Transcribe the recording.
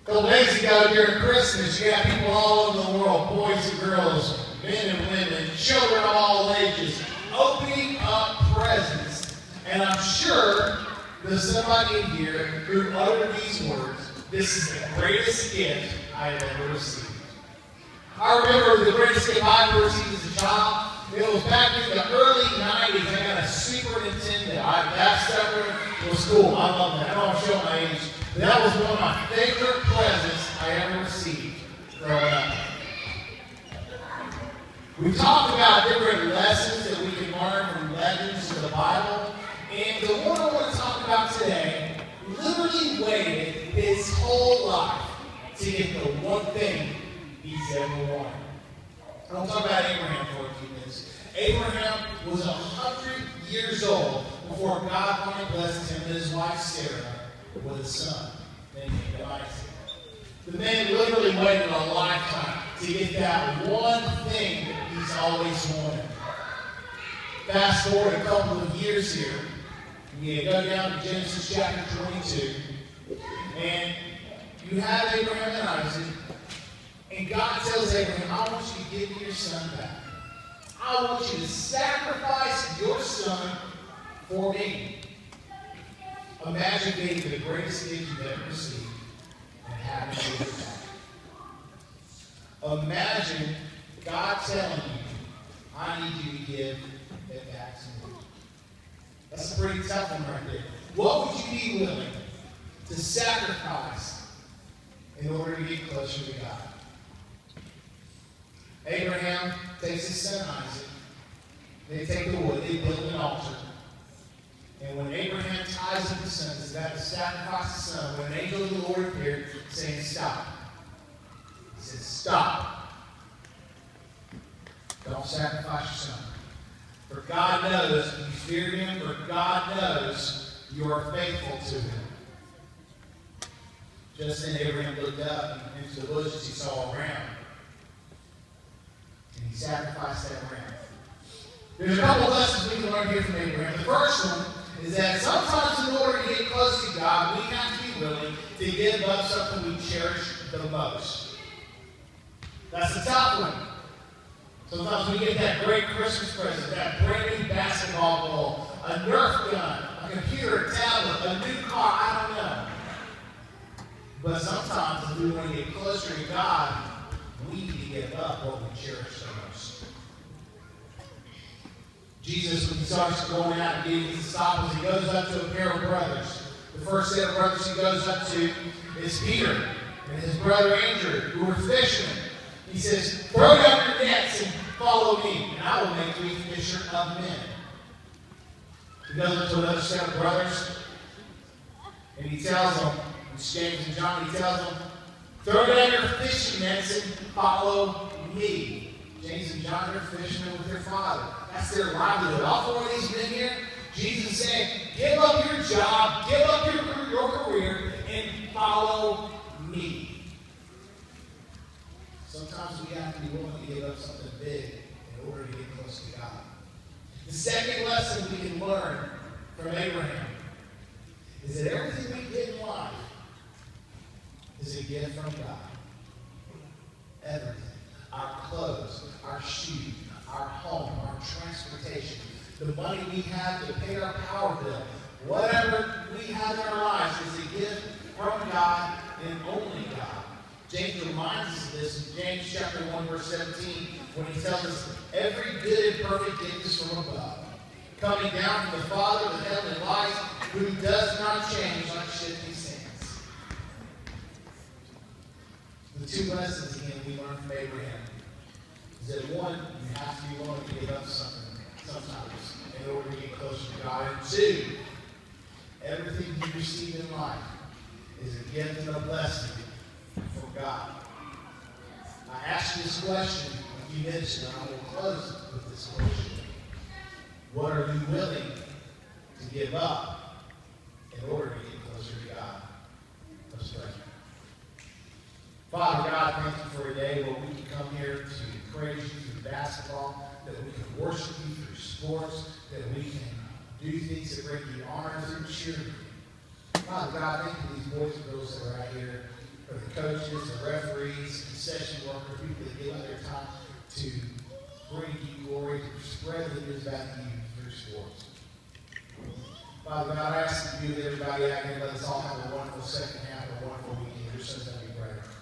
A couple days ago during Christmas, you had people all over the world, boys and girls, men and women, children of all ages, opening up presents. And I'm sure there's somebody in here who uttered these words, "This is the greatest gift I have ever received." I remember the greatest gift I ever received as a child. It was back in the early 90s. I got a Super Nintendo. That stuff was cool. I love that. I don't want to show my age. But that was one of my favorite presents I ever received growing up. We talked about different lessons that we can learn from legends to the Bible. And the one I want to talk about today literally waited his whole life to get the one thing he's ever wanted. I want to talk about Abraham for a few minutes. Abraham was 100 years old before God finally blessed him and his wife Sarah with a son named Isaac. The man literally waited a lifetime to get that one thing that he's always wanted. Fast forward a couple of years here. You go down to Genesis chapter 22, and you have Abraham and Isaac, and God tells Abraham, "I want you to give me your son back. I want you to sacrifice your son for me." Imagine getting the greatest gift you've ever received and having to give it back. Imagine God telling you, "I need you to give it back to me." That's a pretty tough one right there. What would you be willing to sacrifice in order to get closer to God? Abraham takes his son Isaac. They take the wood. They build an altar. And when Abraham ties up his son, he's about to sacrifice his son, when an angel of the Lord appeared, saying, "Stop." He said, "Stop. Don't sacrifice your son. For God knows you fear him, for God knows you are faithful to him." Just then Abraham looked up into the bushes. He saw a ram. And he sacrificed that ram. There's a couple lessons we can learn here from Abraham. The first one is that sometimes in order to get close to God, we have to be willing to give up something we cherish the most. That's the top one. Sometimes we get that great Christmas present, that brand new basketball goal, a Nerf gun, a computer, a tablet, a new car, I don't know. But sometimes if we want to get closer to God, we need to give up what we cherish so much. Jesus, when he starts going out and getting his disciples, he goes up to a pair of brothers. The first set of brothers he goes up to is Peter and his brother Andrew, who were fishermen. He says, "Throw down your nets and follow me, and I will make you a fisher of men." He goes up to another set of brothers, and he tells them, it's James and John, he tells them, "Throw down your fishing nets and follow me." James and John are fishermen with their father. That's their livelihood. All four of these men here, Jesus is saying, give up your job, give up your career, and follow me. Sometimes we have to be willing to give up something big in order to get close to God. The second lesson we can learn from Abraham is that everything we get in life is a gift from God. Everything. Our clothes, our shoes, our home, our transportation, the money we have to pay our power bill, whatever we have in our lives is a gift from God and only God. James reminds us of this in James chapter 1, verse 17, when he tells us, "Every good and perfect gift is from above, coming down from the Father of heavenly lights, who does not change like shifting sands." The two lessons, again, we learn from Abraham is that one, you have to be willing to give up something sometimes in order to get closer to God. And two, everything you receive in life is a gift and a blessing from God. I asked you this question a few minutes ago, and I will close with this question. What are you willing to give up in order to get closer to God? Let's pray. Father God, thank you for a day where we can come here to praise you through basketball, that we can worship you through sports, that we can do things that bring you honor through cheerleading. Father God, thank you for these boys and girls that are out here for the coaches, the referees, concession workers, people that give up their time to bring you glory, to spread the news about you through sports. Father God, I ask that you and everybody out here, let us all have a wonderful second half, a wonderful weekend. Your son's going to be great.